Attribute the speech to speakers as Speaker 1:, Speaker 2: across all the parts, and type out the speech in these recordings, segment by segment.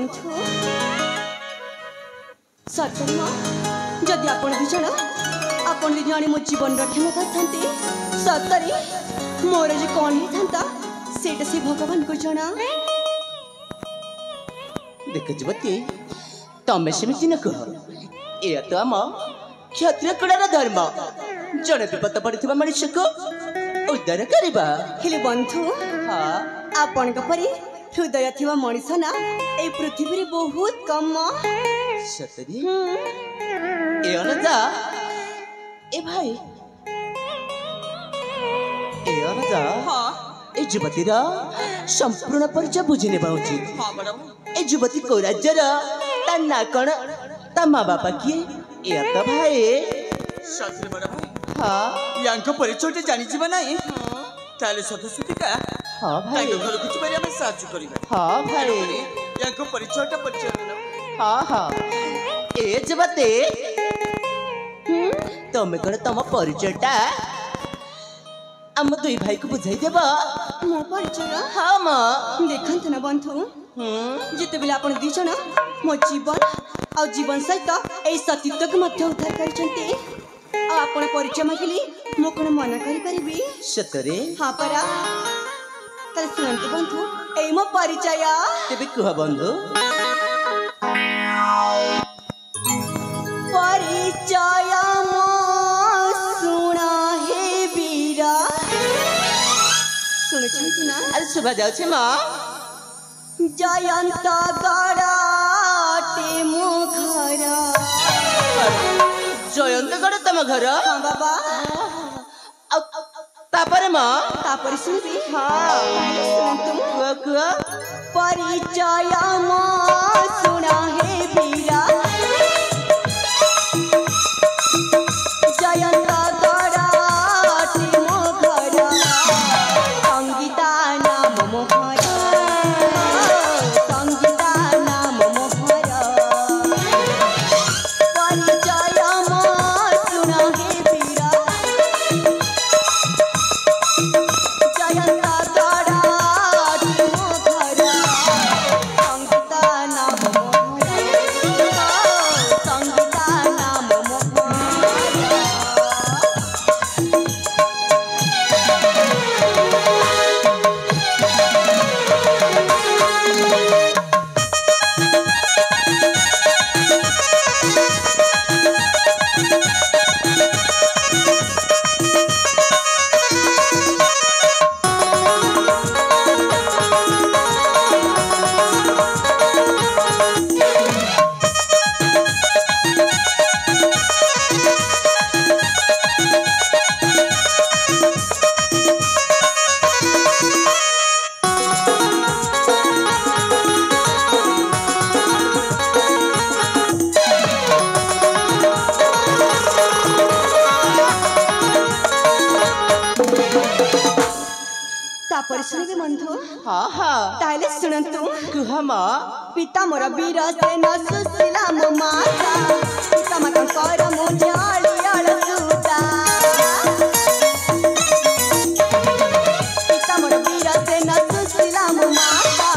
Speaker 1: बंधु सचन जदि आपण दु जण आपण दु जण मो जीवन रक्षा करथांते सतरी मोर जे कौन ही थांता सेटा से भगवान को जना।
Speaker 2: देख जुवती तमें सेमती न कह ए तो आम क्षत्रिय कुलार धर्म जड़े विपद पड़ता मनुष्य को उद्धार करवा।
Speaker 1: हेले बंधु
Speaker 2: हाँ
Speaker 1: आपण परी हृदय थिवा मनीष ना ए पृथ्वी रे बहुत कम।
Speaker 2: सतरी ए अनजा ए भाई ए अनजा
Speaker 1: हाँ
Speaker 2: ए युवती संपूर्ण परिचय बुझी नेबा उचित।
Speaker 1: हाँ मैडम
Speaker 2: ए युवती को राज्यर ता ना कण ता माँ बापा किए ए तो भाई
Speaker 3: शास्त्री बड़ा भाई
Speaker 2: हाँ
Speaker 3: यांको परिचय जानी जीवा नाही ताले सदस्यती का
Speaker 2: हाँ भाई
Speaker 3: ताके घर कुछ बारे हमें साहाय्य करिबा।
Speaker 2: हाँ भाई
Speaker 3: यांको परिचयटा परिचय
Speaker 2: हाँ हाँ ए युवती तमें कण तम परिचयटा आम दुई भाई को बुझाई देबा।
Speaker 1: मो परिचय
Speaker 2: हाँ माँ
Speaker 1: देखंत ना बंधु जिते बेला आपण दी जण मो जीवन आ जीवन सहित ए सतीत्व को मध्य उद्धार करछंती आ आपण परिचय मागिली मो कोन मना करि परिबी।
Speaker 2: सतरे
Speaker 1: हाँ परा तले सुनंत बंधु ए मो परिचय
Speaker 2: तेबे कुह बंधु
Speaker 1: परिचय मो सुना हे वीरा सुनछंती ना
Speaker 2: अरे सुबह जाऊ छे माँ
Speaker 1: जयंत गड़ाटे मो घर।
Speaker 2: जयंतगढ़ तम घर
Speaker 1: हाँ बाबा
Speaker 2: तापर माँ
Speaker 1: तापर सुनबी हाँ सुनंतु
Speaker 2: कुह कुह
Speaker 1: परिचय मो सुना हे वीरा जयंत गड़ाटे मो घर संगीता नाम मोहर संगीता नाम मोहर परिचय मो सुना हे वीरा जयंत गड़ाटे मो घर संगीता नाम मोहर संगीता नाम मोहर। तापर सुनबे बंधु
Speaker 2: हाँ हाँ
Speaker 1: ताले सुनंतु
Speaker 2: कुह माँ
Speaker 1: पिता मोर वीर से न सुशीला मो माता पिता माता कर मो जाली अड़सूता पिता मोर वीर से न सुशीला मो माता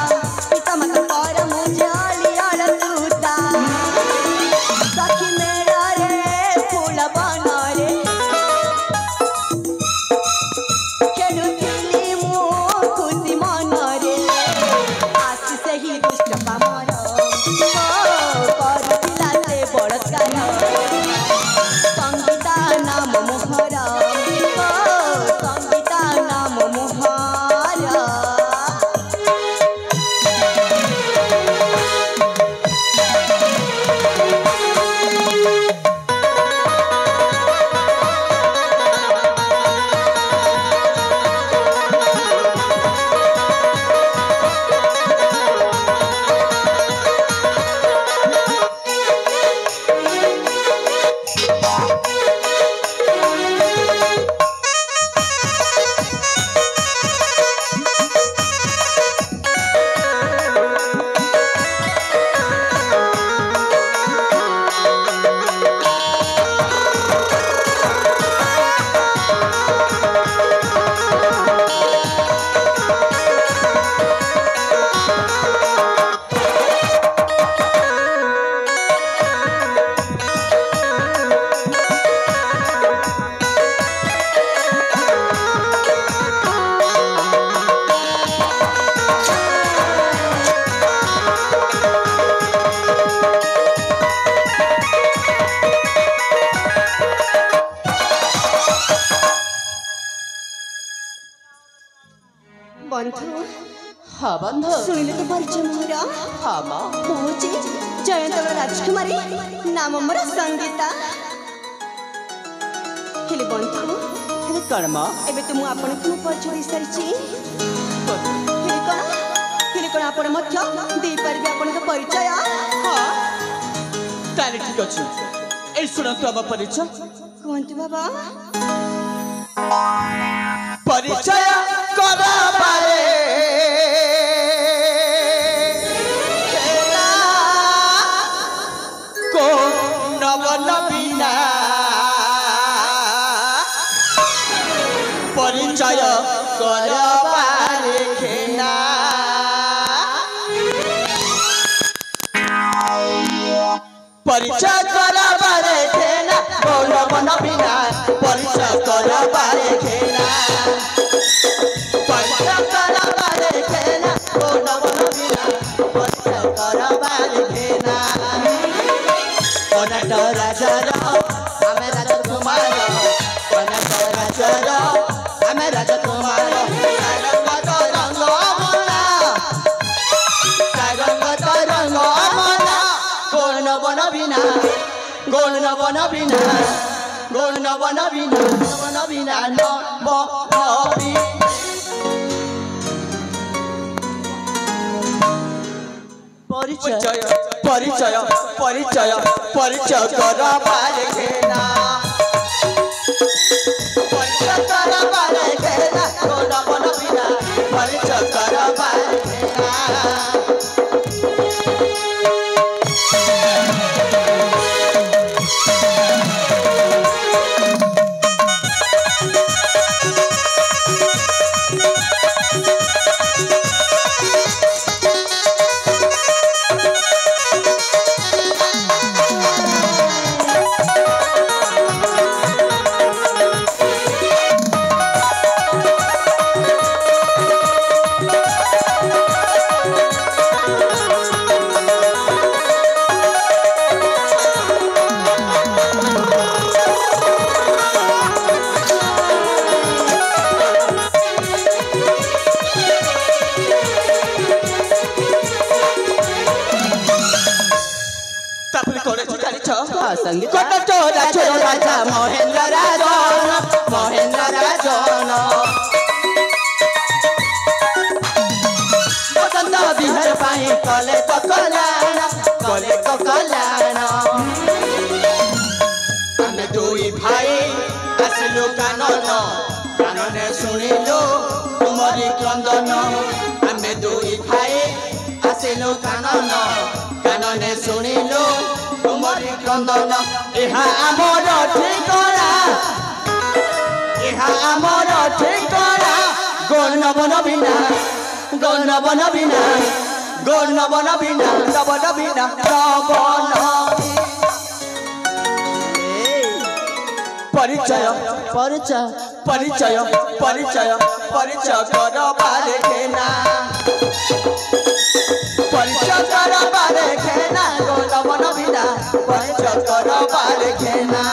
Speaker 1: पिता माता कर मो जाली अड़सूता सखी मेरा रे फूल बना रे खेलुथिली मो खुशी मन रे आशी से ही दुष्ट पामर करथिला से बड़का संगीता बंधु
Speaker 2: हाँ बंधु
Speaker 1: शुणिले तो परिचय मोर
Speaker 2: हाँ माँ
Speaker 1: मुझे जयंतगढ़ राजकुमारी नाम मोर संगीता हेले बंधु
Speaker 2: हेले कण माँ
Speaker 1: एबे तो मु आपन को परिचय दे सारिची हेले कोन आपण मध्य दे परबे आपण का परिचय
Speaker 3: हाँ ताले ठीक अछि ए सुन तो अब परिचय
Speaker 1: कोंती बाबा
Speaker 3: परिचय करा पारे को नवन बिना परिचय करा पारे खेना परिचय करा पारे खेना को नवन बिना परिचय करा पारे खेना परिचय करा पारे खेना को नवन बिना परिचय करा पारे खेना अनट राजार आमे राजकुमार अनट राजार आमे राजकुमार सारंगत रंग अमना गोल नवन बिना गोल नवन बिना गोल नवन बिना नवन बिना नवी
Speaker 2: परिचय
Speaker 3: परिचय परिचय परिचय करा पारे खेना परिचय करा पारे खेना गोल नवन बिना परिचय करा पारे खेना
Speaker 2: संगीत
Speaker 3: चोरा चोरा राजा महेंद्र राजन बसंत बिहार पाई कले तो कल्याण आमे दुई भाई आसलु कानने शुणिलु तुमरी क्रंदन आमे दुई भाई आसलु कानने शुणिलु तुमरी क्रंदन एहा आमर ठिकरा गोल नवन बिना परिचय
Speaker 2: परिचय
Speaker 3: परिचय परिचय परिचय कर पारे खेना परिचय कर पारे खेना गोल नवन बिना परिचय कर पारे खेना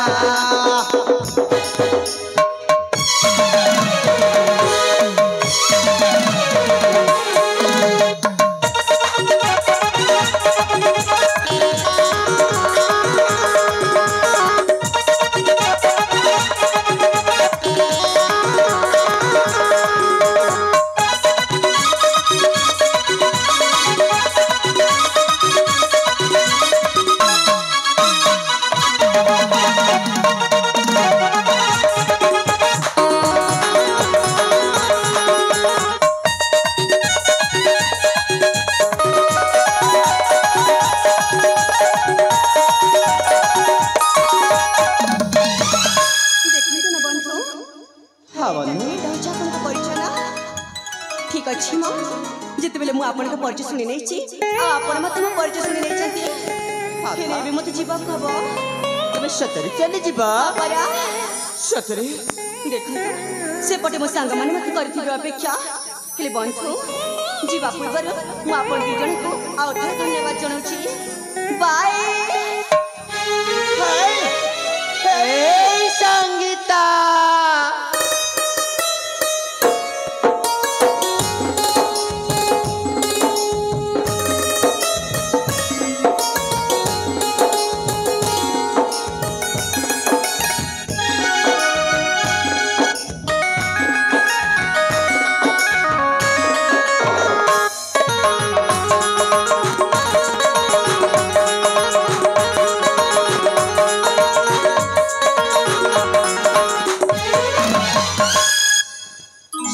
Speaker 1: ठीक अच्छी मो जिते बेले मु आपन का परिचय सुनि नै छी आ आपन मते मो परिचय सुनि नै छथि खेले भी मते जीवा खब
Speaker 2: तबे सतरी चली जीवा
Speaker 1: परा
Speaker 3: सतरी
Speaker 1: देखु से पटे मो संग माने मते करथि अपेक्षा खेले बंधु जीवा पूर्वर मु आपन दि जन को आ उठे धन्यवाद जणाउ छी बाय
Speaker 2: हे संगीता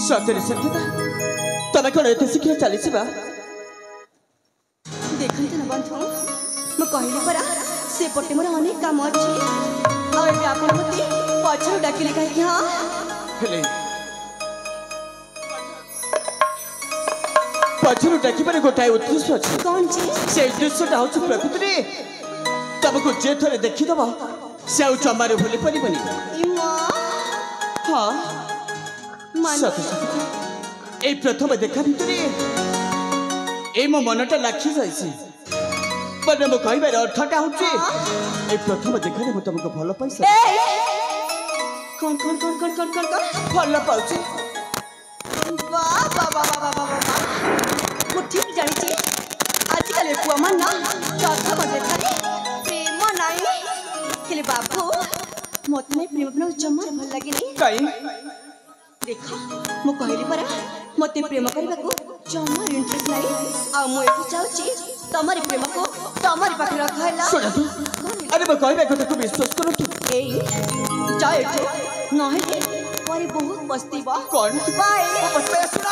Speaker 2: ସତରେ ସଙ୍ଗୀତା ତମେ କଣ ଏତେ ଶିକ୍ଷା ଚାଲିଛି ବା?
Speaker 1: ଦେଖନ୍ତୁ ନା ବନ୍ଧୁ ମୁଁ କହିଲି ପରା ସେପଟେ ମୋର ଅନେକ କାମ ଅଛି ଆଉ ଏବେ ଆପଣ ମୋତେ ପଛରୁ ଡାକିଲେ କାହିଁକି? ହଁ
Speaker 2: ହେଲେ ପଛରୁ ଡାକିବାରେ ଗୋଟାଏ ଉଦ୍ଦେଶ୍ୟ ଅଛି।
Speaker 1: କଣ ଯେ?
Speaker 2: ସେ ଉଦ୍ଦେଶ୍ୟଟା ହଉଛି ପ୍ରକୃତିରେ ତମକୁ ଯେ ଥରେ ଦେଖିଦବ ସେ ଆଉ ଜମାରୁ ଭୁଲି ପାରିବନି। ହଁ ସତ ସଙ୍ଗୀତା এই প্রথম দেখা ভিতরে এই ମୋ ମନଟା ଲାଖି ଯାଇଛି। ମାନେ ମୁଁ କହିବାର ଅର୍ଥଟା ହଉଛି এই ପ୍ରଥମ ଦେଖାରେ ମୁଁ ତମକୁ ଭଲ ପାଇଛି।
Speaker 1: କଣ କଣ କଣ କଣ କଣ କଣ କଣ
Speaker 2: ଭଲ ପାଉଛି।
Speaker 1: ବାଃ ବାଃ ବାଃ ବାଃ ବାଃ ବାଃ। ମୁଁ ଠିକ୍ ଜାଣିଛି ଆଜିକାଲି ପୁଅମାନେ ନା ପ୍ରଥମ ଦେଖାରେ ପ୍ରେମ ନାହିଁ। ହେଲେ ବାବୁ ମୋତେ ନାଇଁ ପ୍ରେମ ପ୍ରେମ ଜମାରୁ ଭଲ ଲାଗେନି।
Speaker 2: କାଇଁ
Speaker 1: ଦେଖ ମୁଁ କହିଲି ପରା ମୋତେ ପ୍ରେମ କରିବାକୁ ଜମାରୁ ଇଣ୍ଟରେଷ୍ଟ ନାହିଁ ଆଉ ମୁଁ ଏଠୁ ଚାହୁଁଛି ତମରି ପ୍ରେମକୁ ତମରି ପାଖରେ ରଖା ହେଲା।
Speaker 2: ଶୁଣନ୍ତୁ ଆରେ ମୁଁ କହିବା କଥାକୁ ବିଶ୍ୱାସ କରନ୍ତୁ।
Speaker 1: ଏଇ ଯାଅ ଏଠୁ ନହେଲେ ପରେ ବହୁତ ପସ୍ତିବ।
Speaker 2: କଣ
Speaker 1: ବାଏ।
Speaker 2: ଶୁଣ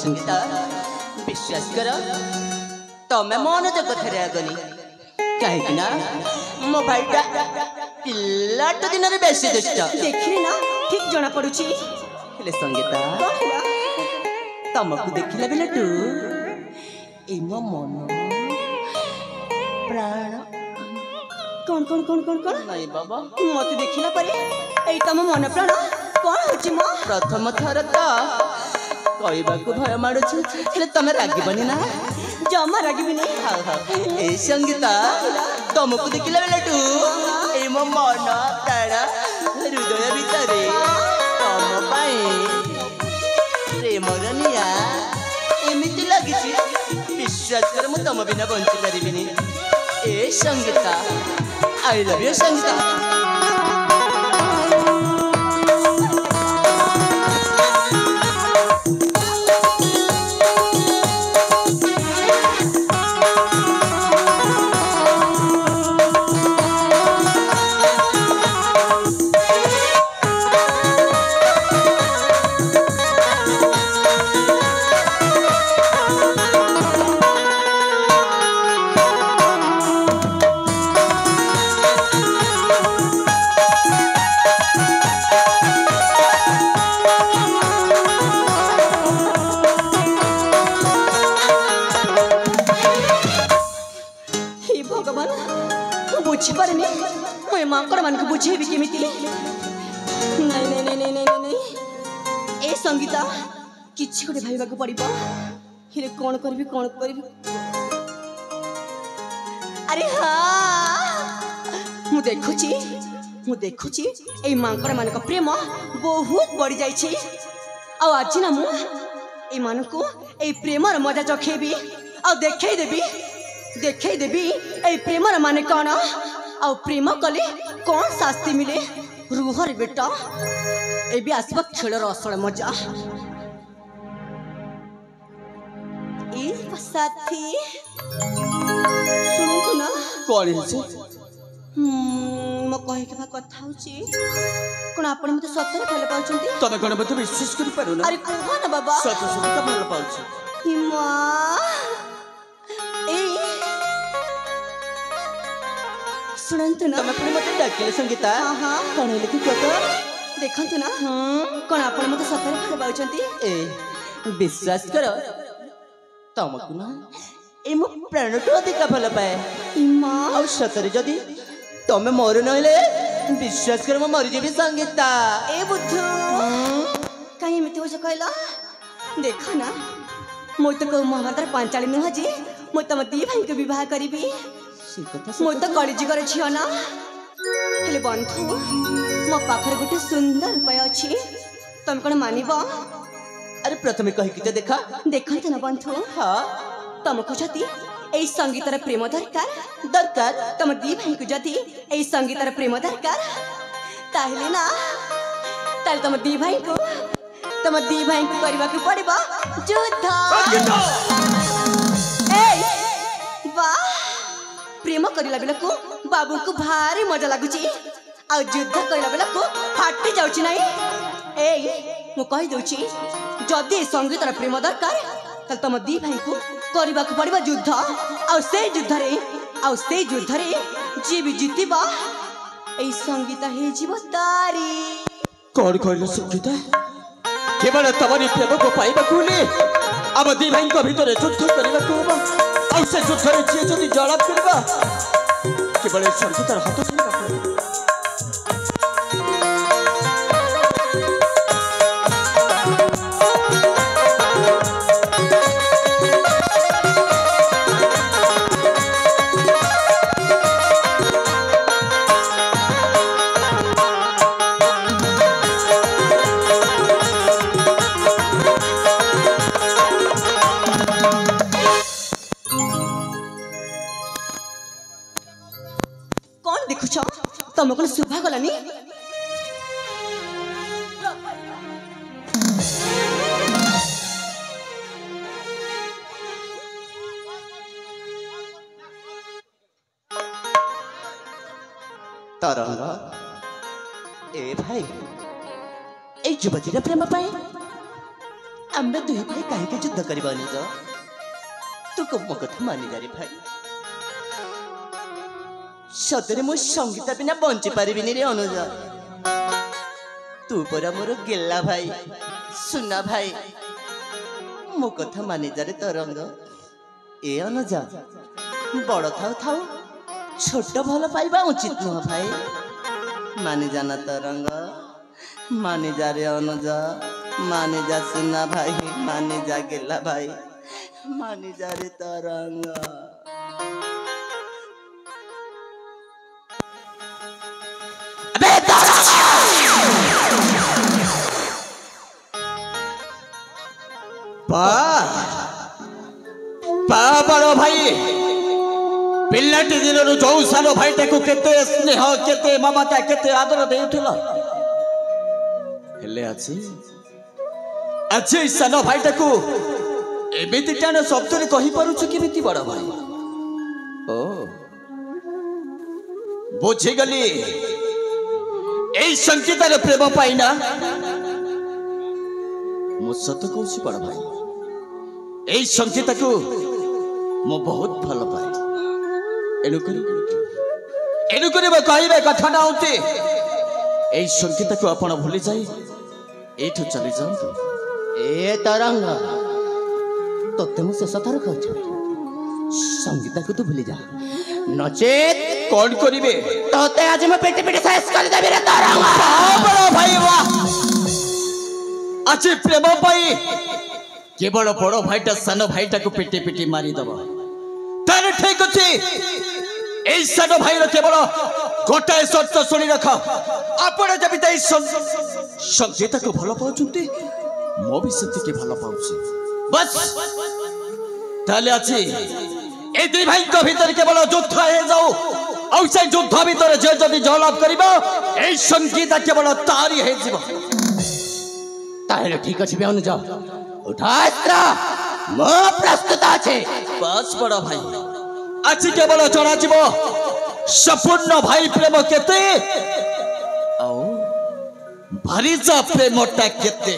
Speaker 2: ସଙ୍ଗୀତା ବିଶ୍ୱାସ କର ତମେ ମନୋଜ କଥାରେ ଆଗନି କାହିଁକି ନା ମୋ ଭାଇଟା ପିଲାଟ ଦିନରେ ବେଶୀ ଦୁଷ୍ଟ।
Speaker 1: ଦେଖିଲେ ନା ଠିକ୍ ଜଣା ପଡୁଛି।
Speaker 2: ହେଲେ ସଙ୍ଗୀତା ତମକୁ ଦେଖିଲା ବେଳଠୁ ଏଇ ମୋ ମନ ପ୍ରାଣ
Speaker 1: କଣ କଣ କଣ କଣ କଣ
Speaker 2: ନାଇଁ ବାବା
Speaker 1: ମତେ ଦେଖିଲା ପରେ ଏଇ ତମ ମନ ପ୍ରାଣ କଣ ହଉଛି? ମୋ
Speaker 2: ପ୍ରଥମ ଥର ତ କହିବାକୁ ଭୟ ମାଡୁଛି ହେଲେ ତମେ ରାଗିବନି ନା?
Speaker 1: ଜମା ରାଗିବିନି।
Speaker 2: ଏଇ ସଙ୍ଗୀତା ତମକୁ ଦେଖିଲା ବେଳଠୁ ଏଇ ମୋ ମନ ପ୍ରାଣ ହୃଦୟ ଭିତରେ ତମ ପାଇଁ ପ୍ରେମର ନିଆଁ ଏମିତି ଲାଗିଛି ବିଶ୍ୱାସ କର ମୁଁ ତମ ବିନା ବଞ୍ଚି ପାରିବିନି। ଏ Sangita I love you Sangita.
Speaker 1: ବୁଝିପାରେନି ମୁଁ ଏ ମାଙ୍କଡ଼ ମାନଙ୍କୁ ବୁଝେଇବି କେମିତି? ନାଇଁ ନାଇଁ ନାଇଁ ନାଇଁ ନାଇଁ ନାଇଁ ଏ ସଙ୍ଗୀତା କିଛି ଗୋଟେ ଭାବିବାକୁ ପଡ଼ିବ। ହେଲେ କଣ କରିବି କଣ କରିବି? ଆରେ ହଁ ମୁଁ ଦେଖୁଛି ଏଇ ମାଙ୍କଡ଼ ମାନଙ୍କ ପ୍ରେମ ବହୁତ ବଢି ଯାଇଛି ଆଉ ଆଜି ନା ମୁଁ ଏମାନଙ୍କୁ ଏଇ ପ୍ରେମର ମଜା ଚଖେଇବି ଆଉ ଦେଖେଇଦେବି ଏଇ ପ୍ରେମର ମାନେ କଣ ଆଉ ପ୍ରେମ କଲେ କଣ ଶାସ୍ତି ମିଳେ। ରୁହରେ ବେଟା ଏବେ ଆସିବ ଖେଳର ଅସଳ ମଜା। ଏ ସାଥୀ ଶୁଣନ୍ତୁ ନା
Speaker 2: କଣ ହେଇଛି?
Speaker 1: ମୋ କହିବା କଥା ହଉଛି କଣ ଆପଣ ମତେ ସତରେ ଭଲ ପାଉଛନ୍ତି?
Speaker 2: ତମେ କଣ ମତେ ବିଶ୍ୱାସ କରିପାରୁନ?
Speaker 1: ଆରେ କୁହ ନା ବାବା।
Speaker 2: ସତ ସତ ଭଲ ପାଉଛି।
Speaker 1: ମା ଏଇ ଶୁଣନ୍ତୁ ନା
Speaker 2: ତମେ ପୁଣି ମତେ ଡାକିଲେ ସଙ୍ଗୀତା?
Speaker 1: ହଁ
Speaker 2: କଣ ହେଲେ କି କଥା?
Speaker 1: ଦେଖନ୍ତୁ ନା କଣ ଆପଣ ମତେ ସତରେ ଭଲ ପାଉଛନ୍ତି?
Speaker 2: ଏ ବିଶ୍ୱାସ କର ତମକୁ ନା
Speaker 3: ए मो प्राणटू अधिका भल पाए
Speaker 1: इमा
Speaker 3: और सतरे जदि तमे मोर नहले विश्वास कर मो मरी जेबी संगीता
Speaker 1: ए बुद्धू कहीं एमती हो कहला देख ना मुई तो कहूँ महाभारत पांचाली नुह जे मुई तुम दी भाई को विवाह करी मुई तो कलिजुगर झील ना हेले बंधु मो पाखरे गोटे सुंदर उपाय अच्छी तुम कौन मानव
Speaker 3: अरे प्रथमे कहि कि देखा
Speaker 1: देखते ना बंधु
Speaker 3: हाँ
Speaker 1: तुमको जदि এই संगीतर प्रेम दरकार
Speaker 3: दरकार
Speaker 1: तुम दी भाई को जदि এই संगीतर प्रेम दरकार ताहले ना ताहले तुम दी भाई को करबा के पड़बा युद्ध वाह प्रेम करला बेला को बाबू को भारी मजा लागुची आ युद्ध करला बेला को फाटी जाउची नाही मु कहि दउची जदि संगीतर प्रेम दरकार तल तुम दी भाई को करबा के पड़बा युद्ध आ से युद्ध रे जी भी जीतिबा ए संगीता हे जीव तारी
Speaker 2: कौन कहले संगीता केवल तमरी प्रेम को पाइबा कुले अब दी भाई को भीतर युद्ध करबा को और से युद्ध रे जे जदी जवाब करबा केवल संगीतार हाथ छुइबा
Speaker 1: तुमको शुभा गलानी
Speaker 3: तरंग ए भाई ए युवतीर प्रेम पाए आम्बे दुई भाई कहीं युद्ध करबानी तो तू को मो कथा मानी जारी भाई सतरे मो संगीता बिना बंची पारिबिनी रे अनुज तू परा मोर गेला भाई सुना भाई मो कथा मानी जारे तरंग ए अनुज बड़ थाउ थाउ छोट भल पाइबा उचित नुह भाई मानी जाना तरंग मानी जा रे अनुज मानी जा सुना भाई मानी जा गेला भाई मानी जा रे तरंग
Speaker 2: बड़ भाई पिलाटी दिन जो सान भाईटा को केते स्नेह केते ममता केते आदर देउथिल हेले आज सान भाईटा को एमिति टाण शब्द रे कहि पारुछु केमिति बड़ भाई ओ बुझी गली ए संगीतार प्रेम पाइना मो सत कहूँ बड़ भाई ए संगीता को मो बहुत भल पाए एणुकरी मो कहबे कथा ना होते ए संगीता को आपण भूली जाई एठु चली जाऊ
Speaker 3: ए तरंग तोते मु शेष थर कहछु संगीता को तू भूली जा नचेत
Speaker 2: कौन करिवे
Speaker 3: तोते आज मैं पेटी पेटी शेष कर देबे रे तरंग
Speaker 2: बड़ भाई वाह आज प्रेम पाई केवल बड़ भाईटा सान भाईटा को पेटी पेटी मारी दब तारे ठीक अच्छे ए सान भाई केवल गोटाए शर्त शुणी रख आपण जब संगीता को भल पाउछंती मो भी सेति भल पाउछि बस ताले अछि ए दुई भाई को भीतर केवल युद्ध हे जाऊ और से युद्ध भीतर जे जदी जलाप करिबो ए संगीता केवल तारी हे जीव
Speaker 3: ताहेले ठीक अछि बे अनुज उठास्त्र मो प्रस्तुत अछि
Speaker 2: बस बड़ भाई आज केवल जणा जीव संपूर्ण भाई प्रेम केते आओ भारी जा प्रेमटा केते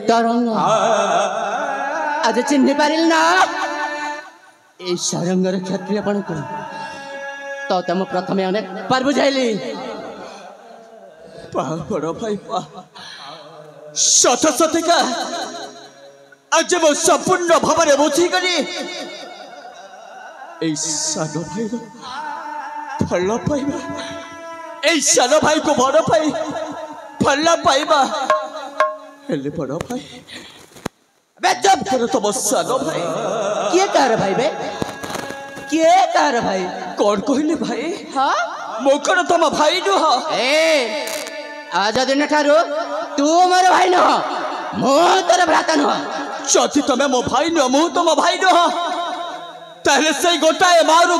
Speaker 3: तरंग आज चिन्ह पारिल ना ए सरंगर क्षत्रिय पण को तो तम प्रथमे अनेक पर बुझाइली
Speaker 2: बड़ भाई सत सतिका आज मो संपूर्ण भाव में बुझी गली सान भाई फल पाइबा सान भाई को बड़ भाई फल पाइबा हेले बड़ भाई
Speaker 3: बे जब
Speaker 2: करो तुम सान भाई
Speaker 3: किए कार भाई बे किए कार भाई
Speaker 2: कौन कहले भाई
Speaker 3: हाँ
Speaker 2: मो कौन तुम भाई नुह
Speaker 3: ए आज दिन ठारू तू मोर भाई नुह मो तोर भ्राता नुह
Speaker 2: जदि तुम मो भाई नुह मु तुम भाई नुह ताहले से गोटाए मारू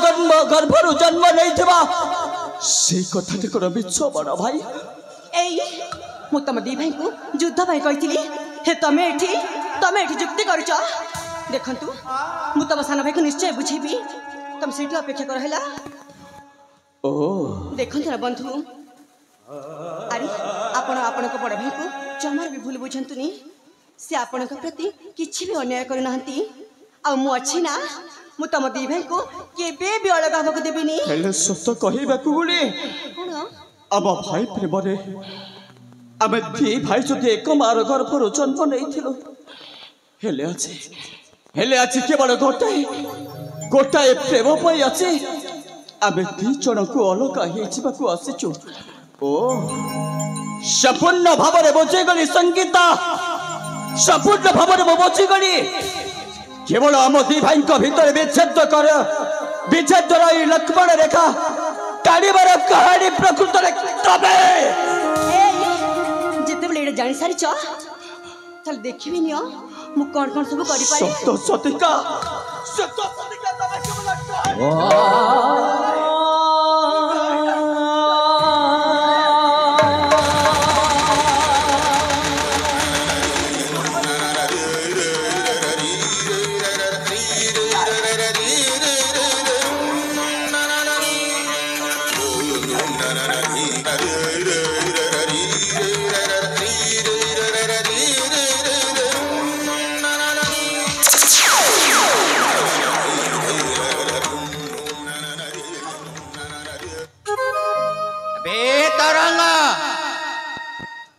Speaker 2: गर्भरु जन्म नहीं से कथा कौन मिछ बड़ भाई
Speaker 1: मु तम दी भाई को युद्ध भाई कही हे तमे एठी जुक्ति करुच देखंतु मु तम सान भाई को निश्चय बुझेबी तम सेठी अपेक्षा कर हैला
Speaker 2: ओ
Speaker 1: देखंतु ना बंधु अरे आपण आपण को बड़ भाई को जमार भी भूल बुझंतुनी से आपण के प्रति किछि भी अन्याय करू नाहंती आ मु अछि ना मु तम दी भाई को केबे भी अलग हबक देबिनी
Speaker 2: हेले सत कहिबा कुली
Speaker 1: कोन
Speaker 2: अब भाई प्रेम रे आमे दी भाई जदि एक मार गर्भर जन्म नहीं हेले अच्छे केवल गोटाए प्रेम पाई अच्छे आमे दी जन को अलग हो आसीचु ओ संपूर्ण भाव में बुझीगली संगीता संपूर्ण भाव में बुझीगली केवल आम दी भाई भीतर विच्छेद कर विच्छेद लक्ष्मण रेखा टाणीबार कहानी प्रकृत में तबे
Speaker 1: जिते जानी सारी चल देखी नियो मु कौन कौन सब करि पारे
Speaker 2: सत्य सतिका तबे केवल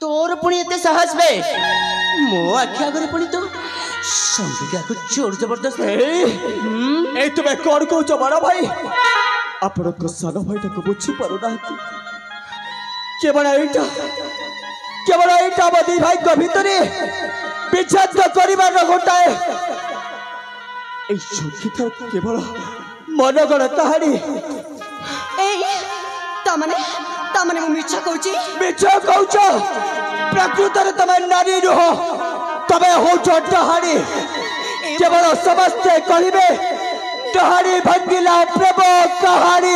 Speaker 3: तोर पुणी एते साहस बे मो आखि आगे पुणी तो संगिका को जोर जबरदस्त
Speaker 2: ए तुम्हें कौन कौच बड़ भाई आपण को सान भाई को बुझी पारु ना केवल एटा बदी भाई को भीतर विच्छेद करिबार गोटाए ए संगीता केवल मनगण कहानी
Speaker 1: तामने मु मिछ कहूची
Speaker 2: मिछ कहूच प्रकृतर तमे नारी नुह तमे होच डहाणी केवल समस्ते कहिबे डहाणी भंगिला प्रेम कहानी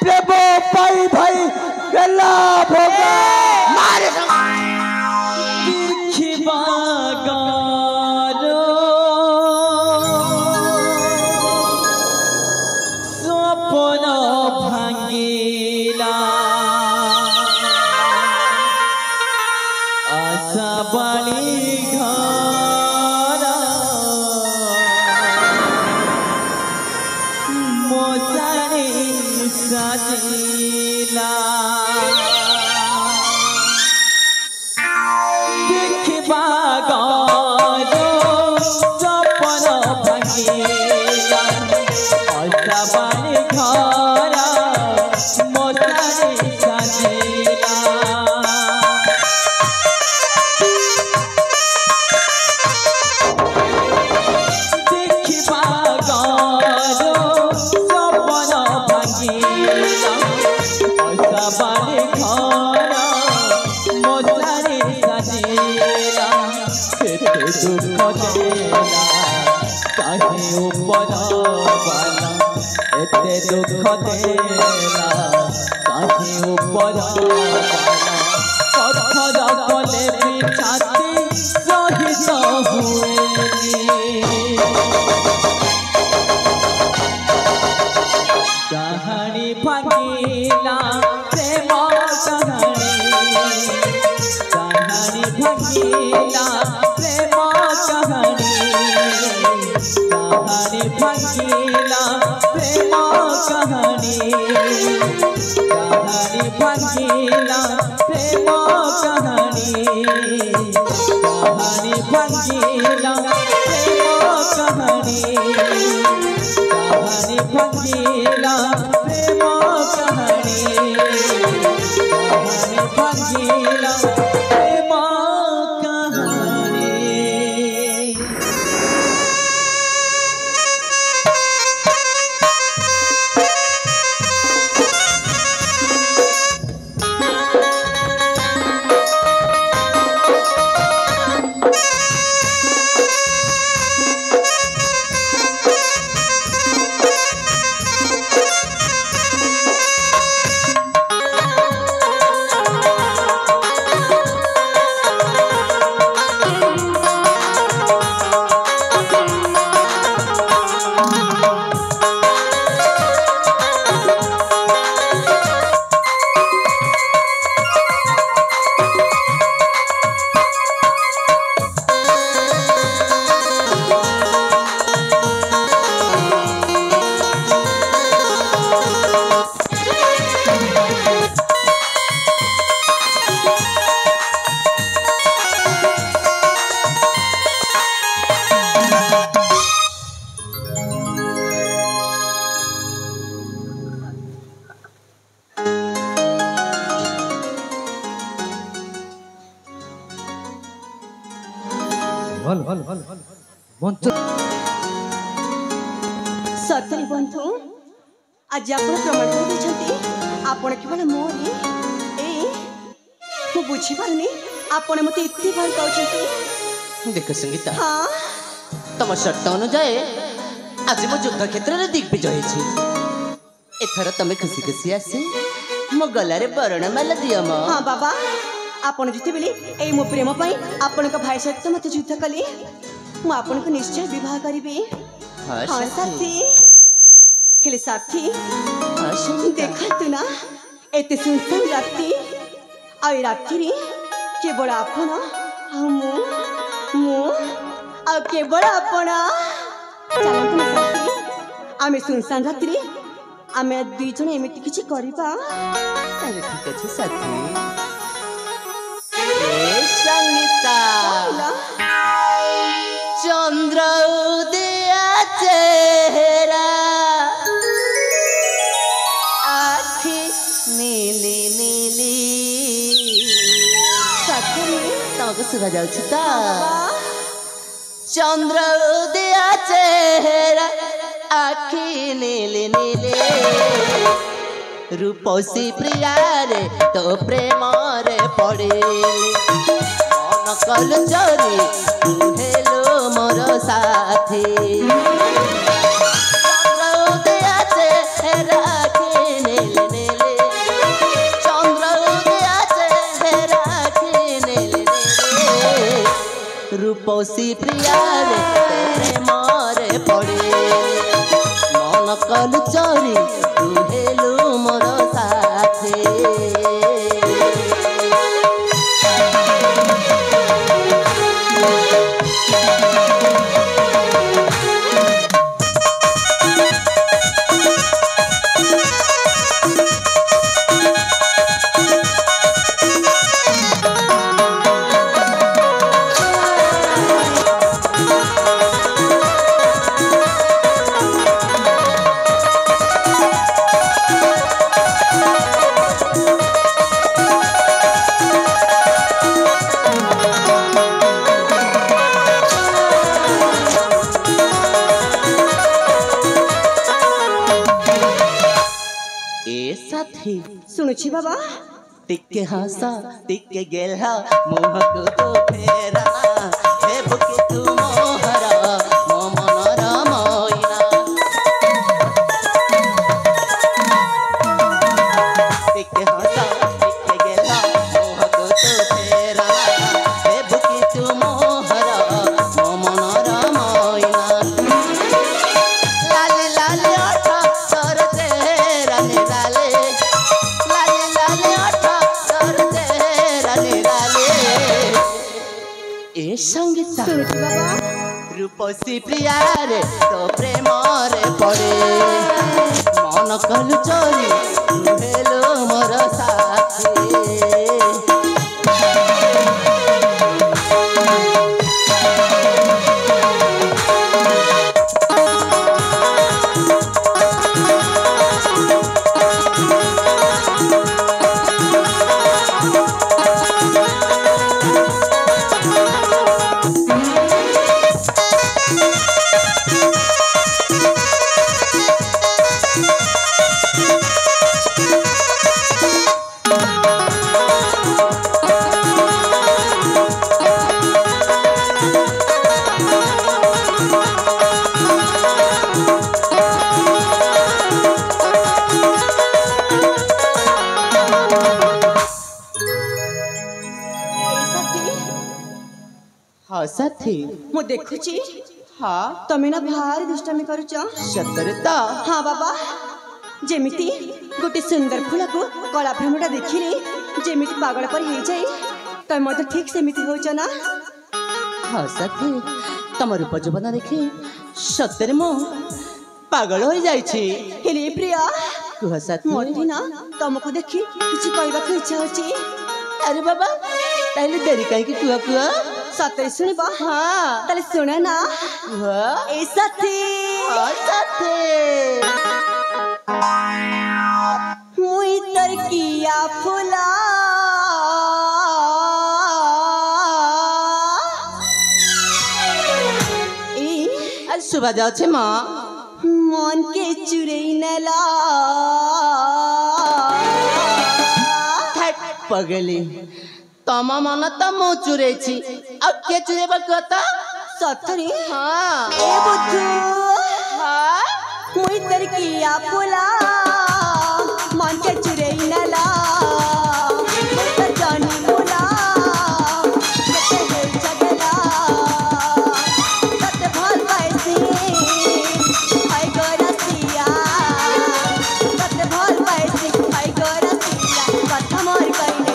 Speaker 2: प्रेम पाई भाई गला भोगा मारे
Speaker 3: देखिबा गारो सपन भांगिला आशा बाणी घर मोसारे साजिला देखिबा गारो सपन भांगिला आशा बाणी घर मोसारे साजिला देखिबा गारो सपन भांगिला आशा बाणी घर मोसारे साजिला केते दुख देला काहे ऊपर बाला एते दुख देला काहे ऊपर बाला पत्थर कले बिछाती सहित हुएनी कहानी भांगिला प्रेम कहानी भांगिला प्रेम कहानी भांगिला प्रेम कहानी भांगिला प्रेम कहानी भांगिला प्रेम कहानी भांगिला प्रेम कहानी भांगिला प्रेम कहानी
Speaker 1: सतरी बंधु आज आपण प्रमाण कर आपण केवल मोरी ए मु बुझी पारनी आपण मते इतनी भल कहउछंती
Speaker 3: देख संगीता
Speaker 1: हां
Speaker 3: तम शर्त अनुजाए आज मो युद्ध क्षेत्र रे दिग्विजय छी एथर तमे खुशी खुशी आसी मो गलारे बरणमाला दियो म
Speaker 1: हां बाबा आपण जिते बेले ए मो प्रेम पई आपण का भाई सहित मते युद्ध कली मु आपण को निश्चय विवाह करिबे हां साथी हेले साथी देखा तू ना एते सुनसान राती आई राती रे केवल आपण मु आ केवल आपण चलंतु ना साथी आमे सुनसान राती रे आमे दुई जण एमिति किछि करबा
Speaker 3: अरे ठीक अछि साथी ए संगीता चंद्र उदय चेहरा आखि नीली नीली
Speaker 1: साथी
Speaker 3: तमको सुना जाउछि ता चंद्र उदय चेहरा आखि नीली नीली रूपसी प्रियारे तो प्रेम रे पड़े मन कल चोरी तू हेलो मोर साथी चंद्र उदया से राखी नेले नेले चंद्र उदया से राखी नेले नेले रूपसी प्रियारे तो प्रेम रे पड़े मन कल चोरी तू हेलो मोर साथी
Speaker 1: सुनुछि बाबा
Speaker 3: टिके हंसा टिके गेला मुह को तो फेरा हे बुके तू मोहरा मो मनरा मोइना टिके हंसा टिके गेला मुह को तो फेरा हे बुके तू मोहरा मो मनरा मोइना लाले लाले आठा सर तेरा निराले ए संगीता रूपसी प्रियारे तो प्रेम रे पड़े मन कलु चोरी तू हेलो मोर साथी साथी
Speaker 1: मु देखुची
Speaker 3: हाँ
Speaker 1: तमे ना भारी दुष्टामी करूच
Speaker 3: सतरता
Speaker 1: हाँ बाबा जेमिति गोटे सुंदर फूल को कला भ्रमटा देखिले जेमिति पागल पर हो जाए तमे मत ठीक सेमिति होच ना
Speaker 3: हाँ साथी तम रूप जबना देखी सतरे मो पागल हो जाइछि
Speaker 1: हेले प्रिया
Speaker 3: कुह साथी
Speaker 1: मोर ना तुमको देखि किछि कहबा इच्छा होची
Speaker 3: अरे बाबा ताइले देरी काहे कि कुह कुह
Speaker 1: सतरे सुनबा
Speaker 3: हाँ
Speaker 1: ताले सुने ना
Speaker 3: कुह
Speaker 1: ए साथी
Speaker 3: हाँ साथी
Speaker 1: मुई तर किया फुला
Speaker 3: आज सुबह जाओ छे माँ
Speaker 1: मन के चुरई नला
Speaker 3: पगली तमा मन त मु चुरेछि अब के चुरेबा कता
Speaker 1: सतरे
Speaker 3: हाँ
Speaker 1: ए बुद्धू
Speaker 3: हाँ
Speaker 1: मुई तर किया फुला मन के चुरई नला मुई जानी बोला कते हे जगला कते भल पाइसी हाय गरसिया कते भल पाइसी हाय गरसिया कथा मोर कइले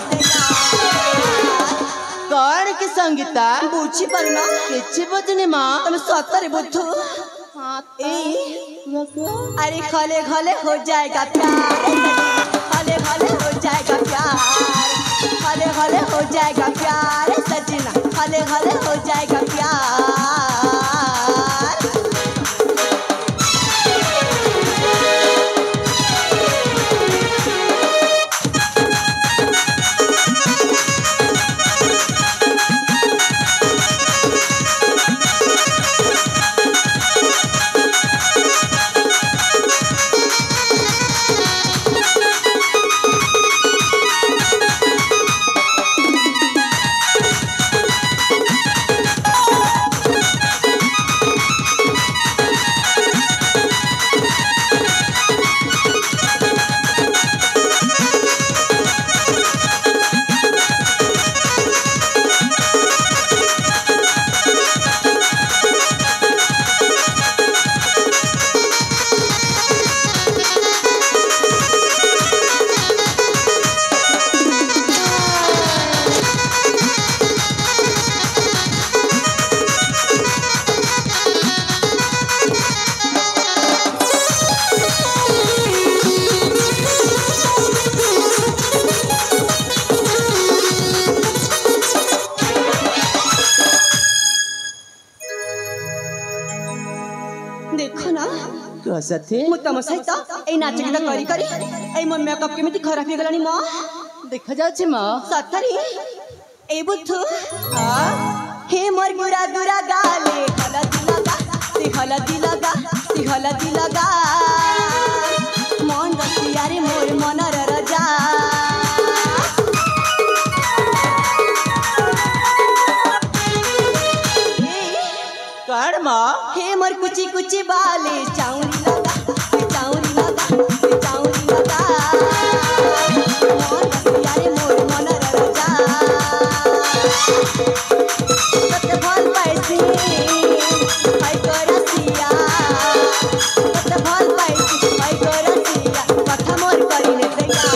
Speaker 3: कौन के संगीता
Speaker 1: बुझी पारुना
Speaker 3: किछि बजनी माँ
Speaker 1: तुम सतरे बुद्धू
Speaker 3: हाँ
Speaker 1: अरे खले खले हो जाएगा प्यार खले खले हो जाएगा प्यार खले खले हो जाएगा प्यार सजना खले खले हो जाएगा प्यार
Speaker 3: कह साथी
Speaker 1: मु तम सहित ए नाच गीत करी करी ए मो मेकअप केमिति खराब हो गलानी म
Speaker 3: देखा जाउछि म
Speaker 1: सतरी ए बुद्धू हे मोर गुरा गुरा गाले हलदी लगा मन रसिया रे मोर मनर रजा
Speaker 3: कर मां
Speaker 1: हे मोर कुची कुची बाले चाउरी लगा मन रसिया रे मोर मनर रजा कते भल पाइसी हाय करसिया कते भल पाइसी हाय करसिया कथा मोर करिले दैया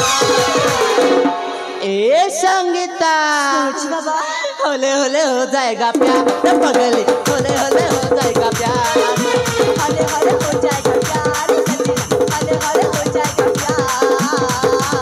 Speaker 3: ए संगीता
Speaker 1: सोच बाबा
Speaker 3: होले होले हो जाएगा प्यार पगले होले होले हो जाएगा प्यार
Speaker 1: हले हले हो जाएगा प्यार सजना हले हले हो जाएगा प्यार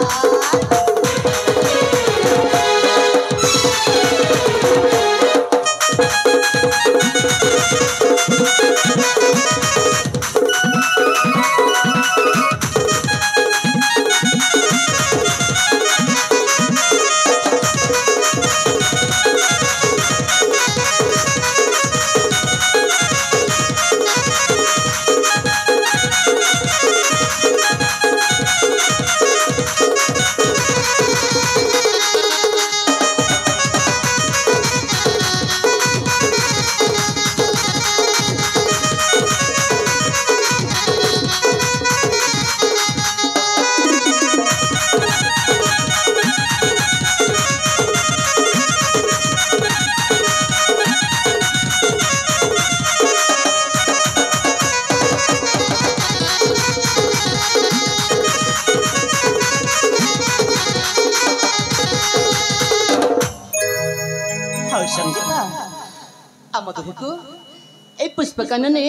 Speaker 3: ए पुष्पकानने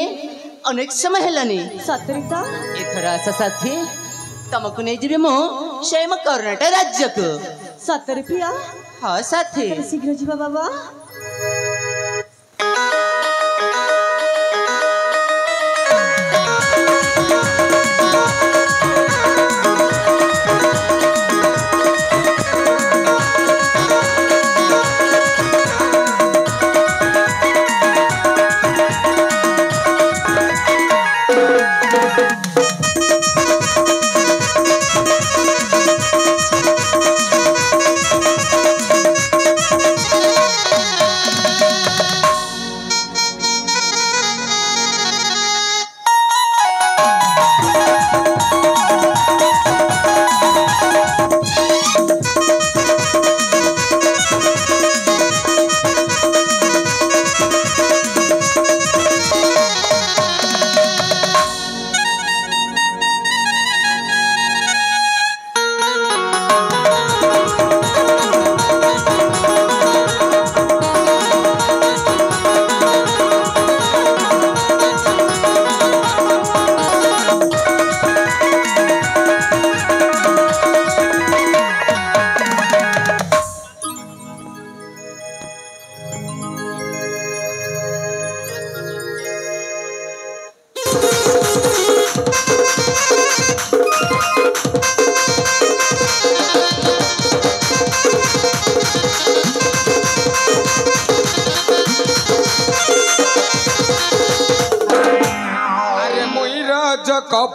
Speaker 3: अनेक समय हेलानी
Speaker 1: सतरिता
Speaker 3: एथर आशा साथी तमको नहीं जीवे मो सेम कर्नाटक राज्य को
Speaker 1: सतरी पिया
Speaker 3: हाँ साथी
Speaker 1: शीघ्र जीवा बाबा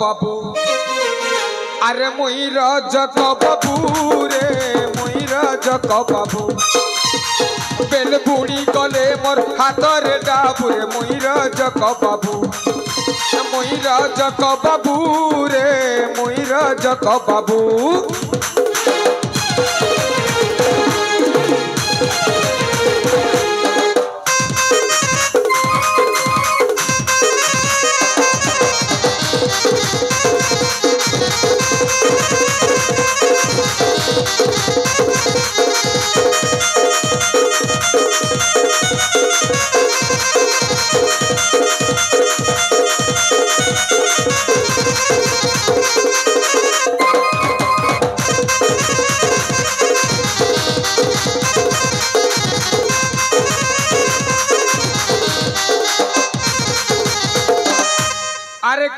Speaker 4: बाबू अरे मुई रजक बाबू रे मुई रजक बाबू बेल बुड़ी गले मोर हाथ रे डाबू रे मुई रजक बाबू मुई रजक बाबू रे मुई रजक बाबू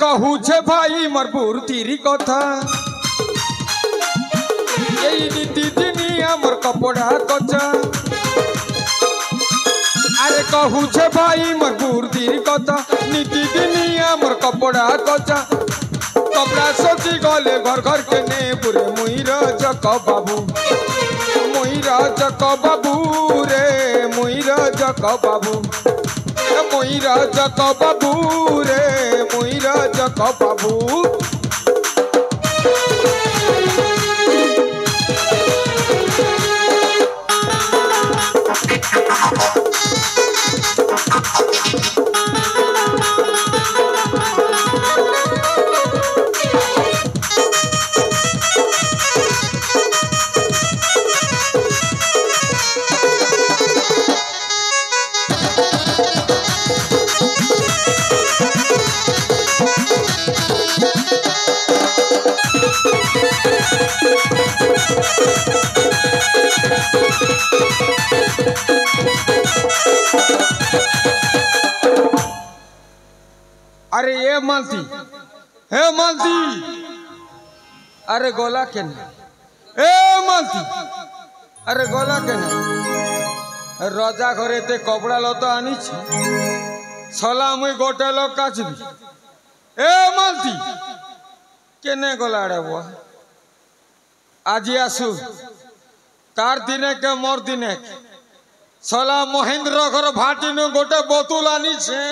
Speaker 4: कहू छे भाई मोर बुर्तीरी कथा यही नीति दिनिया मोर कपड़ा कचा अरे कहू छे भाई मोर बुर्तीरी कथा नीति दिनिया मोर कपड़ा कचा कपड़ा सोची गले घर घर के ने बुरे मुईरा जक बाबू मुईरा जक बाबू रे मुईरा जक बाबू मुईरा जक बाबू रे मुईरा जक बाबू अरे ये मालती हे मालती अरे गोला के ए मालती अरे गोला के रजा घरे ते कपड़ा लता आनी छला मुई गोटे लोक काचबी ए मालती केने गला रे बुआ आज आसु तार दिने के मोर दिने छला महेंद्र घर भाटी नु गोटे बोतल आनी छे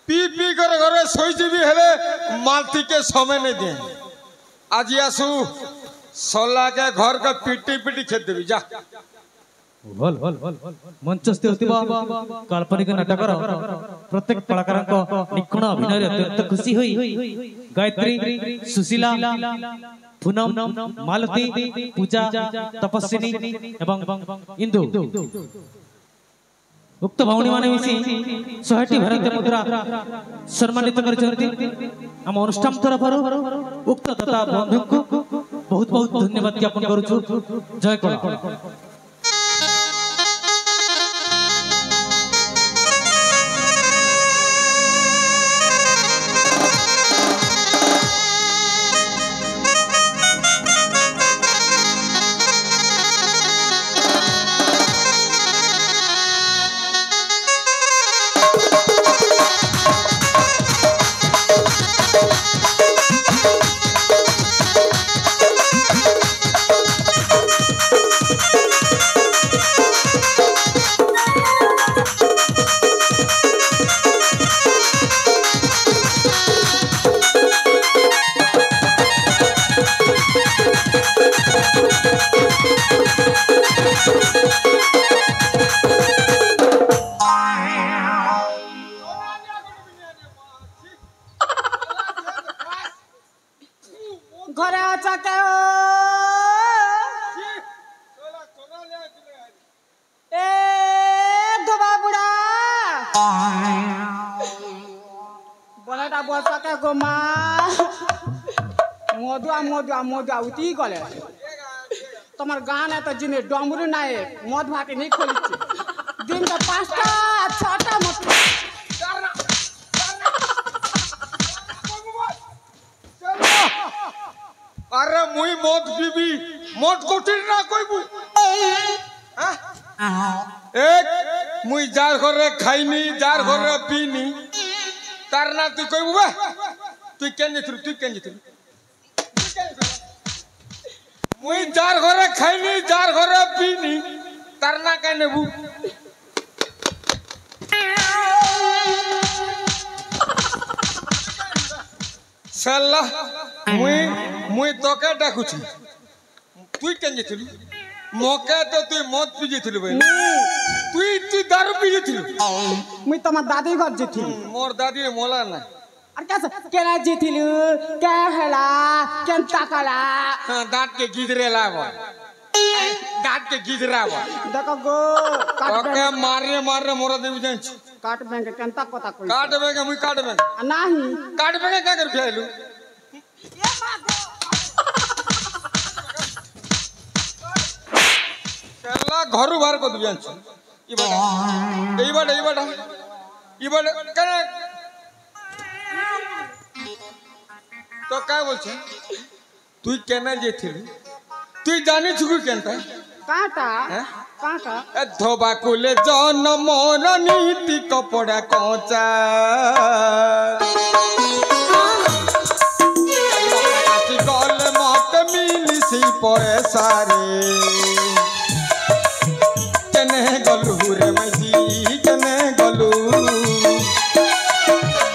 Speaker 4: पी पी कर घरे सोईजीबी हेले मालती के समय नहीं दे आज आसु सोला के घर का पिटी पिटी खेत देवी जा
Speaker 5: भल मंचस्थ होतिबा काल्पनिक नाटक प्रत्येक कलाकार निखुण अभिनय अत्यंत खुशी होई गायत्री सुशीला पूनम मालती पूजा तपस्विनी एवं इंदु उक्त भावनी माने मिसी 100टी भारतीय मुद्रा सम्मानित करछन्ती हम अनुष्ठान तरफ उक्त तथा बंधु को बहुत बहुत धन्यवाद ज्ञापन करूछु जय कला
Speaker 1: घरे अच्छा के ए धोबा बुढ़ा बोलाटा बोलता के गोमा मधुआ मधुआ मधुआ उठी गले तुम्हार गान तो जिने डमरू ना मध भाटी नहीं खोली दिन का 5टा 6टा मत
Speaker 4: अरे मुई मत पीबी मत कोठिर ना कोइबू एक मुई जार घरे खाइनी जार घरे पीनी तार ना तू कोइबू बे तू केन जितु मुई जार घरे खाइनी जार घरे पीनी तार ना के नेबू सल्ला मुई तोके डाकुछ तुई केन जितलु मोके तो तुई मत पी जितलु बे तुई दारू पी जितलु
Speaker 1: मुई तमा दादी घर जिथि
Speaker 4: मोर दादी मोला ना
Speaker 1: अरे कैसे केना जिथिलु क्या हला केंता कला
Speaker 4: दांत के गिदरे लावा दांत के गिदरा बा
Speaker 1: देखो गो
Speaker 4: तोके मारने मारने मोरा देवी जान
Speaker 1: काट बेंगे केंता पता कोई
Speaker 4: काट बेंगे मुई काट बेंगे
Speaker 1: नहीं
Speaker 4: काट बेंगे का कर फेलु चला घर बाहर को दियान ई बाटा कने তো কাই বলছে তুই কেন যেছিলি তুই জানি ছুকু কেনটা
Speaker 6: কাটা
Speaker 4: হ্যাঁ
Speaker 6: কাটা
Speaker 4: ধোবা কুলে জন্ম নীতি কপড়া কচা গলে মত মিলিছি পয়সারে কেনে গলু রে মাইজি কেনে গলু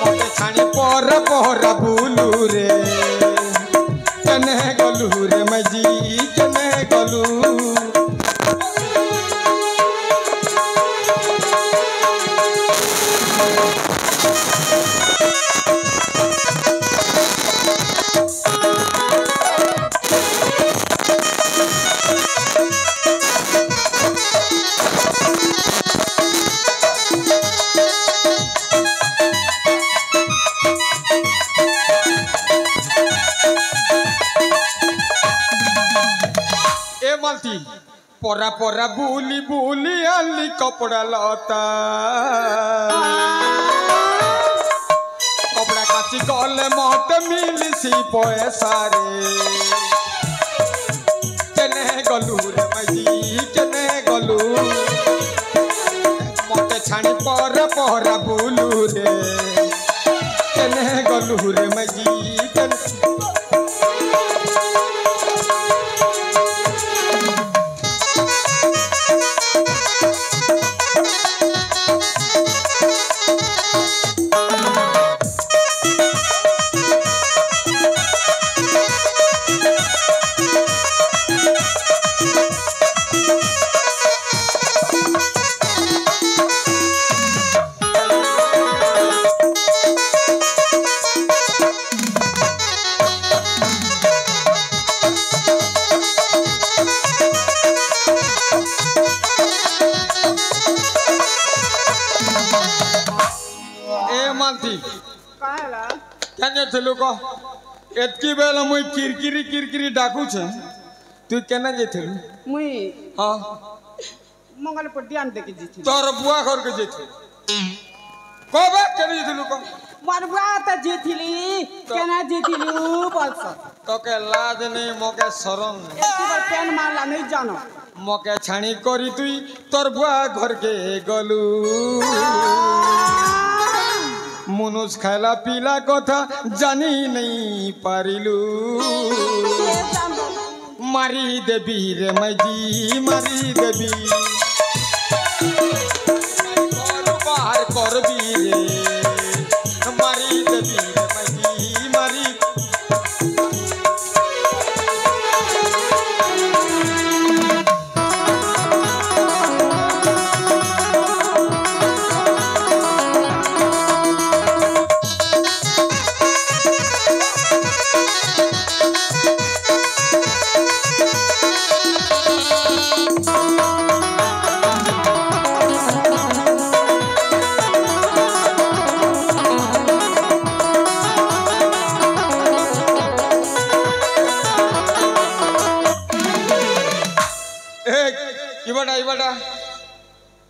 Speaker 4: মতে ছানি পরা পরা বুলু রে কেনে গলু রে মাইজি কেনে গলু মালতি পরা পরা বুলি বুলি আলি কপড়া লতা কপড়া কাচি গলে মত মিলিছি পয়সারে কেনে গলু রে মাইজি কেনে গলু মতে ছানি পরা পরা বুলু রে কেনে গলু রে মাইজি কেনে एतकी बेला मुई किरकिरी किरकिरी डाकू छे तू केना जेथिल
Speaker 6: मुई
Speaker 4: हां
Speaker 6: मंगलपुर ध्यान देके जेथि
Speaker 4: तोर बुआ घर के जेथि कोबे केना जेथिल को
Speaker 6: मोर बुआ त जेथिली केना जेथिलु बोलस
Speaker 4: तो के लाज नहीं मोके शरम
Speaker 6: एतकी बार पेन मारला नहीं जानो
Speaker 4: मोके छाणी करी तुई तोर बुआ घर के गलू मनुष खाला पीला कथा जानी नहीं पारिलू मारी देवी रे मैजी मारी देवी बाहर करबी रे मारी देवी रे मैजी मारी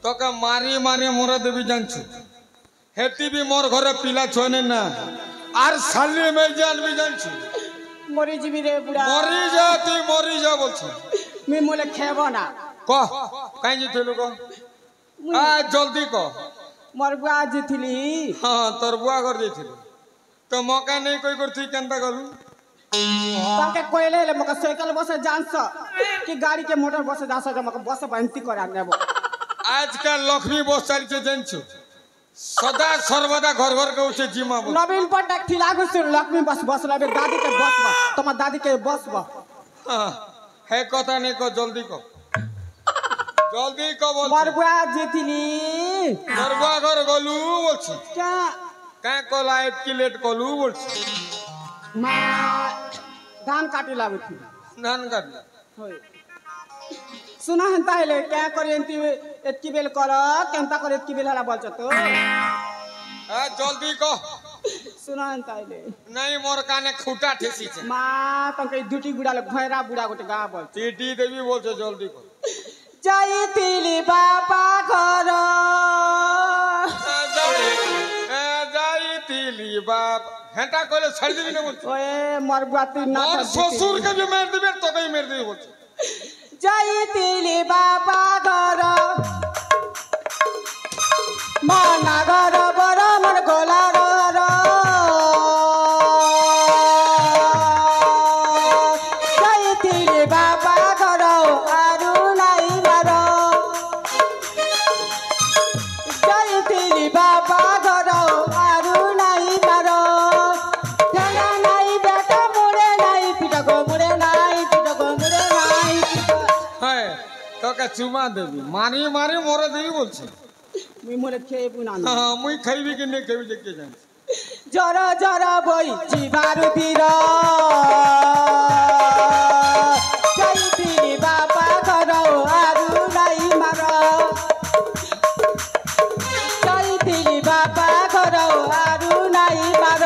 Speaker 4: तो का मारी मारी मोरा देवी जानछु हेती भी मोर घरे पिला छोने ना आर साली में जान भी जानछु
Speaker 6: मरी जीवी रे बुढ़ा
Speaker 4: मरी जा बोलछु
Speaker 6: मी मोले खेबो ना
Speaker 4: कह काई जिथलु को आ जल्दी को
Speaker 6: मोर बुआ जेथिली
Speaker 4: हां तोर बुआ घर जेथिलु तो मौका नहीं कोई करथि केनता गलु
Speaker 6: ताके कोइले ले मका साइकिल बस जानस कि गाड़ी के मोटर बस जास मका बस बंती करा नेबो
Speaker 4: आजकल लक्ष्मी बस चल के जानछु सदा सर्वदा घर घर के उसे जिमा बोल
Speaker 6: नवीन पटक थिलागु सुन लक्ष्मी बस बस लबे दादी के बस बा तमा दादी के बस बा
Speaker 4: है कथा नहीं को जल्दी को बोल
Speaker 6: मरबुआ जेथिली
Speaker 4: मरबुआ घर गलु बोलछि
Speaker 6: क्या
Speaker 4: का कोला एतकी लेट कलु बोलछि
Speaker 6: मा धान काटी लागु थी
Speaker 4: धान काट
Speaker 6: होय सुना हंता हेले क्या करेंती एतकी बेल कर केंता करे एतकी बेल हला बोलछ तो
Speaker 4: आ जल्दी को
Speaker 6: सुना हंता हेले
Speaker 4: नहीं मोर काने खूटा ठेसी छे
Speaker 6: मा तंके दुटी गुडा ले भैरा बुडा गोटे गा बोल
Speaker 4: टीटी देवी बोलछ जल्दी को
Speaker 6: जाईतिली बाबा घर
Speaker 4: जाईतिली रे बाप हेटा कहले छाड़ देबी ना बोल
Speaker 6: ओए मोर बाती ना
Speaker 4: और ससुर के भी मार देबे तो कहीं मार देबे बोल
Speaker 6: जाइतिले बाबा घर मना घर बर मोर गोला घर जाइतिले बाबा घर आरु नाइ मार जाइतिले बाबा घर आरु नाइ मार ठेला नाइ बेटा मुड़े नाइ पिटको मुड़े नाइ पिटको मुड़े नाइ
Speaker 4: হ্যাঁ তোকে চুমা দেবি মারি মারি মরে দেবি বলছে
Speaker 6: মুই মোরে খেয়ে না
Speaker 4: হ্যাঁ মুই খাইবি কি না খাইবি যে কে জানে
Speaker 6: জর জর বই জিবারু তীর যাইতিলি বাবা ঘর আরু নাই মার যাইতিলি বাবা ঘর আরু নাই মার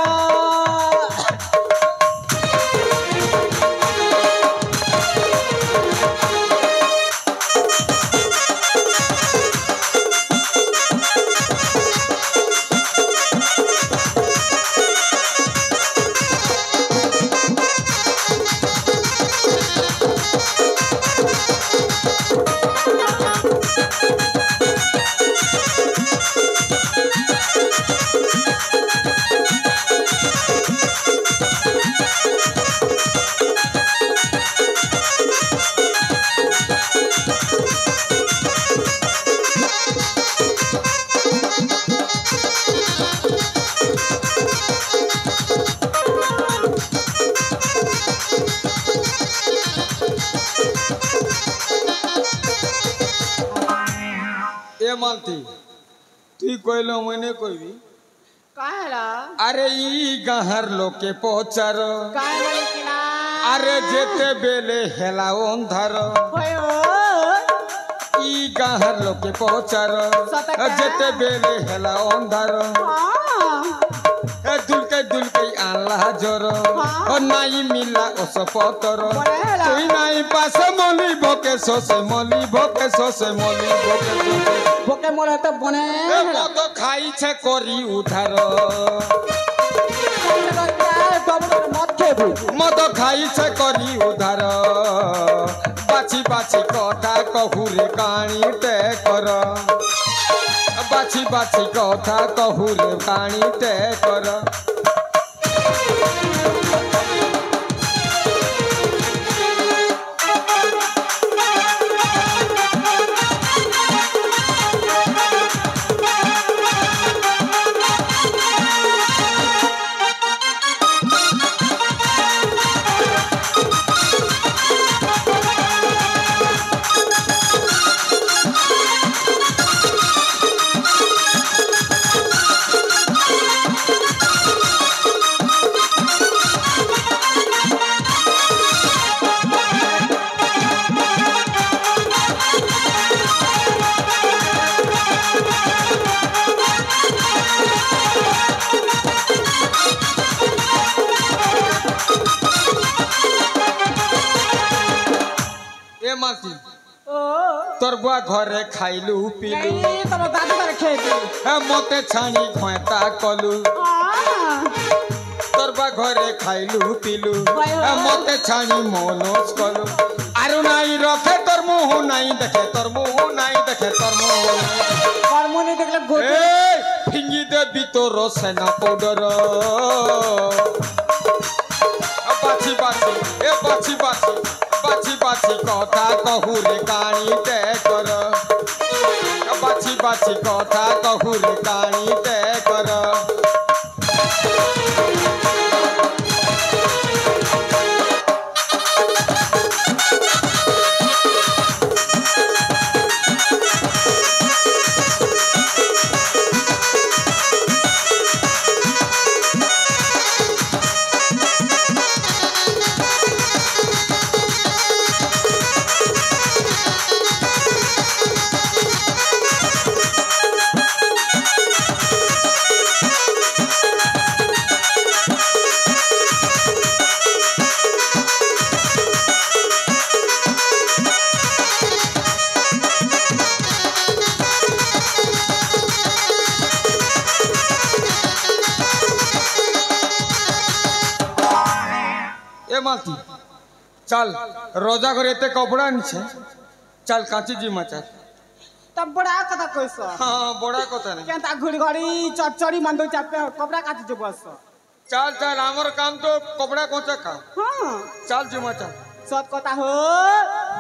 Speaker 4: এ মালতি তুই কইলো মনে কইবি
Speaker 6: কাহেলা
Speaker 4: আরে ই গাহার লোকে পচার
Speaker 6: কাহেলা লিখিলা
Speaker 4: আরে যেতে বেলে হেলা অন্ধার
Speaker 6: ওই ও
Speaker 4: ই গাহার লোকে পচার
Speaker 6: সতকা।
Speaker 4: যেতে বেলে হেলা অন্ধার দুলকে দুলকে আল্লাহ জর ও নাই মিলা ওসপতর
Speaker 6: বড়েলা।
Speaker 4: তুই নাই পাশে মলি বকে সসে মলি বকে সসে মলি বকে সসে
Speaker 6: বকে মোরে তো বনে
Speaker 4: এ মদ খাইছে করি উধার
Speaker 6: মদ খেবু
Speaker 4: মদ খাইছে করি উধার বাছি বাছি কথা কহুরে কাণীতে কর বাছি বাছি কথা কহুরে কাণীতে কর এ মাসি
Speaker 6: ও
Speaker 4: তোর বুয়া ঘরে খাইলু পিলু
Speaker 6: এই তোর দাদু করে খেয়েছি
Speaker 4: এ মতে ছানি ঘয়তা কলু তোর বুয়া ঘরে খাইলু পিলু এ মতে ছানি মনোজ কলু আর নাই রখে তোর মুহ নাই দেখে তোর মুহ নাই দেখে তোর মুহ
Speaker 6: হরমোনি দেখলে ঘুরতে
Speaker 4: এই ফিঙ্গি দেবি তোর সেনা পাউডার বাছি বাছি এ বাছি বাছি বাছি বাছি কথা কহুরে কাণীতে কর বাছি বাছি কথা কহুরে কাণীতে কর ए मालती चल रोजा घर एते कपड़ा आनिछे चल काची जी मचा
Speaker 6: तब बड़ा कथा कइस
Speaker 4: हाँ बड़ा कथा नहीं
Speaker 6: केनता घुड़ी घड़ी चढ़चड़ी मंदो चापे कपड़ा काटी जे बस
Speaker 4: चल चल हमर काम तो कपड़ा कोचा का
Speaker 6: हां
Speaker 4: चल जी मचा
Speaker 6: सब कथा हो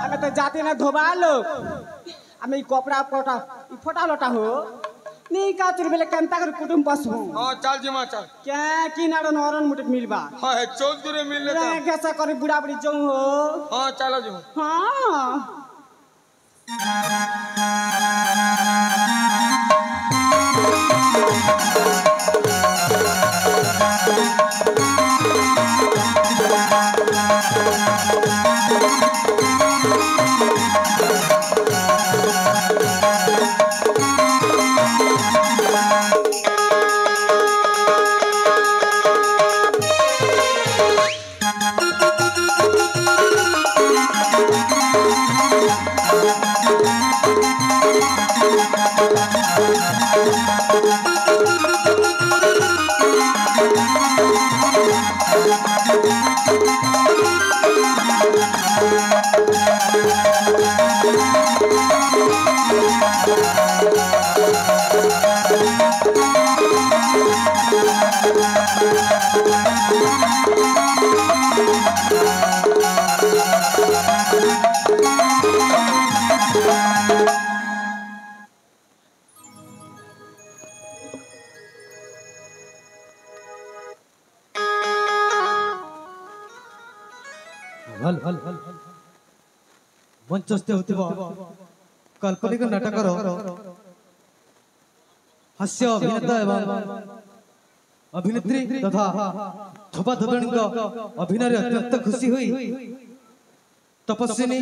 Speaker 6: हमें तो जाते ना धोबा लोग हमें ई कपड़ा फोटा ई फोटा लोटा हो नी का तुर बेले केनता कर कुटुम पसु
Speaker 4: हाँ चल जी मचा
Speaker 6: क्या की नाडो नरन मुटे मिलबा
Speaker 4: हाँ है चौक दूरे मिलने
Speaker 6: रे कैसा करे बुढ़ा बुढ़ी जाऊं हो
Speaker 4: हाँ चलो जी
Speaker 6: हाँ
Speaker 5: मंचस्थ होतिबा काल्पनिक नाटकर हास्य अभिनेता एवं अभिनेत्री तथा धोबा धोबणी अभिनय अत्यंत खुशी हुई तपस्विनी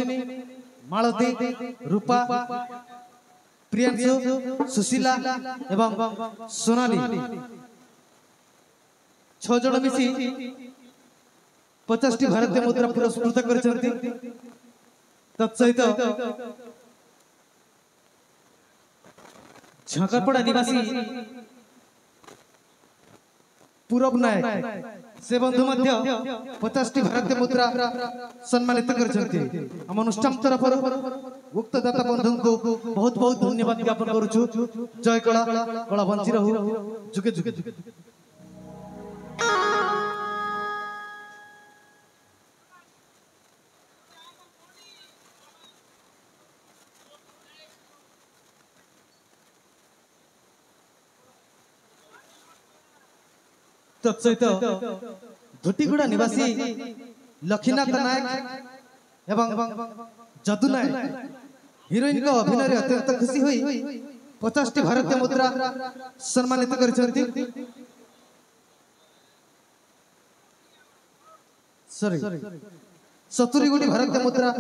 Speaker 5: मालती रूपा प्रियांशु सुशीला एवं सोनाली 6 जन मिसी 50 भारतीय मुद्रा पुरस्कृत करछन्ति तत्सहित झाकरपड़ा निवासी पूरब नायक से बंधु मध्य 50 भारतीय मुद्रा सम्मानित करछन्ति हम अनुष्ठान तरफ उक्त दाता बंधु को बहुत बहुत धन्यवाद ज्ञापन करूछु जय कला कला बंची रहू जुगे जुगे तत्सहित धुटीगुड़ा निवासी लक्ष्मीनाथ नायक एवं जदू नायक हिरोइन को अभिनय अत्यंत खुशी हुई 50 भारतीय मुद्रा सम्मानित करछन्ति सॉरी 70 गोटी भारतीय मुद्रा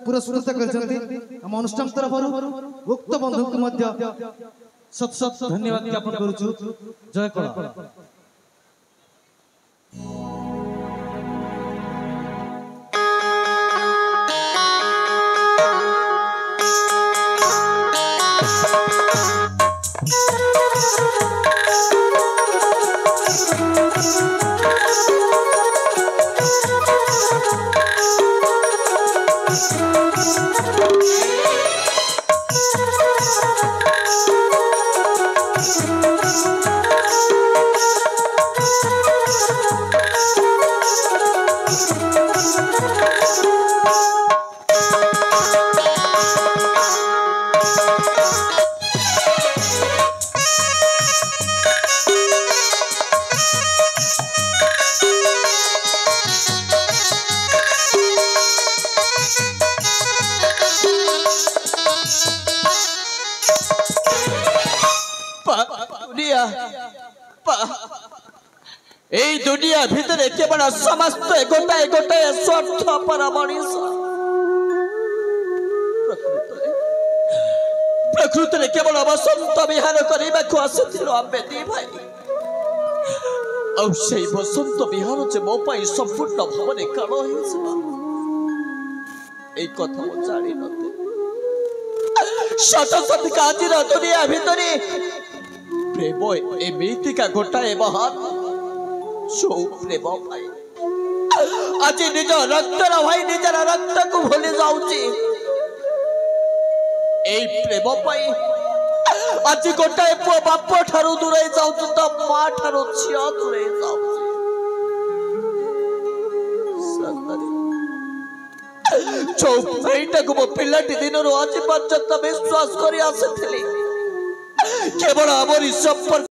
Speaker 5: पुरस्कृत करछन्ति हम अनुष्ठान तरफ उक्त बंधु को मध्य सत सत धन्यवाद ज्ञापन करूछु जय कला
Speaker 2: दुनिया भितर केवल समस्त गोटाए गोटाए स्वार्थ पर मनीष प्रकृत में केवल बसंत विहार करने को आमे दी भाई आई बसंत विहार जे मो संपूर्ण भाव काल कथा जानी नते शत शतिकाजीर दुनिया भितर प्रेम एमितिका गोटाए महान जो प्रेम
Speaker 3: आज निज रक्तर भाई निजर रक्त को भूली जाऊची प्रेम आज गोटाए पुआ बाप ठारू दूरे जाऊँ तो माँ ठारू झिया दूरे चौपाईटा को मो पिलाटी दिन आज पर्यंत विश्वास कर केवल आमरी संपर्क